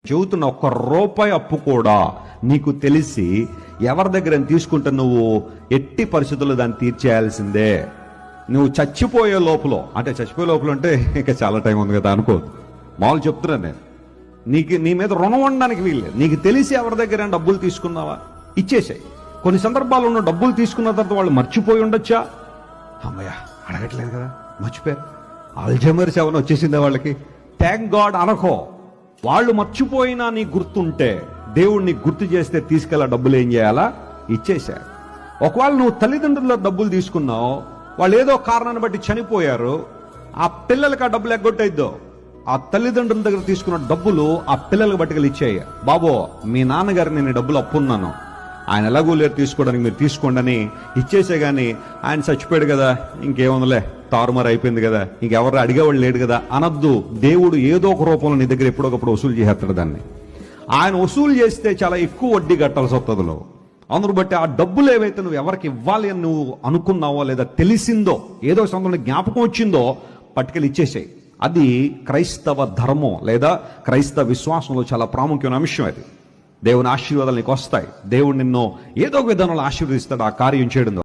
చెబుతున్న ఒక్క రూపాయి అప్పు కూడా నీకు తెలిసి ఎవరి దగ్గర తీసుకుంటే నువ్వు ఎట్టి పరిస్థితుల్లో దాన్ని తీర్చేయాల్సిందే. నువ్వు చచ్చిపోయే లోపల అంటే ఇంకా చాలా టైం ఉంది కదా అనుకోదు. మామూలు చెప్తున్నాను నేను, నీ మీద రుణం ఉండడానికి వీల్లేదు. నీకు తెలిసి ఎవరి దగ్గర డబ్బులు తీసుకున్నావా, ఇచ్చేసాయి. కొన్ని సందర్భాల్లో ఉన్న డబ్బులు తీసుకున్న తర్వాత వాళ్ళు మర్చిపోయి ఉండొచ్చా, అమ్మయ్య అడగట్లేదు కదా, మర్చిపోయారు, అల్జైమర్స్ ఏమైనా వచ్చేసిందా వాళ్ళకి, థ్యాంక్ గాడ్ అనకో. వాళ్ళు మర్చిపోయినా నీ గుర్తుంటే దేవుడిని గుర్తు చేస్తే తీసుకెళ్ళా డబ్బులు ఏం చేయాలా, ఇచ్చేశారు. ఒకవేళ నువ్వు తల్లిదండ్రుల డబ్బులు తీసుకున్నావు, వాళ్ళు ఏదో కారణాన్ని బట్టి చనిపోయారు, ఆ పిల్లలకి ఆ డబ్బులు ఎగ్గొట్టయిద్దో, ఆ తల్లిదండ్రుల దగ్గర తీసుకున్న డబ్బులు ఆ పిల్లలకు బట్టుకెళ్ళి ఇచ్చేయ. బాబో మీ నాన్నగారు నేను డబ్బులు అప్పున్నాను, ఆయన ఎలాగూ లేరు తీసుకోవడానికి, మీరు తీసుకోండి అని ఇచ్చేసే. కానీ ఆయన చచ్చిపోయాడు కదా, ఇంకేముందిలే, తారుమారు అయిపోయింది కదా, ఇంకెవరు అడిగేవాళ్ళు లేడు కదా అనొద్దు. దేవుడు ఏదో ఒక రూపంలో నీ దగ్గర ఎప్పుడొకప్పుడు వసూలు చేస్తాడు దాన్ని. ఆయన వసూలు చేస్తే చాలా ఎక్కువ వడ్డీ కట్టాల్సి వస్తుందిలో. అందును బట్టి ఆ డబ్బులు ఏవైతే నువ్వు ఎవరికి ఇవ్వాలి అని నువ్వు అనుకున్నావో, లేదా తెలిసిందో, ఏదో సందర్భంలో జ్ఞాపకం వచ్చిందో పట్టుకెళ్ళి ఇచ్చేసాయి. అది క్రైస్తవ ధర్మం లేదా క్రైస్తవ విశ్వాసంలో చాలా ప్రాముఖ్యమైన అంశం. అది దేవుని ఆశీర్వాదాలు నీకు వస్తాయి. దేవుడు నిన్ను ఏదో ఒక విధానంలో ఆశీర్వదిస్తాడు ఆ కార్యం చేయడం.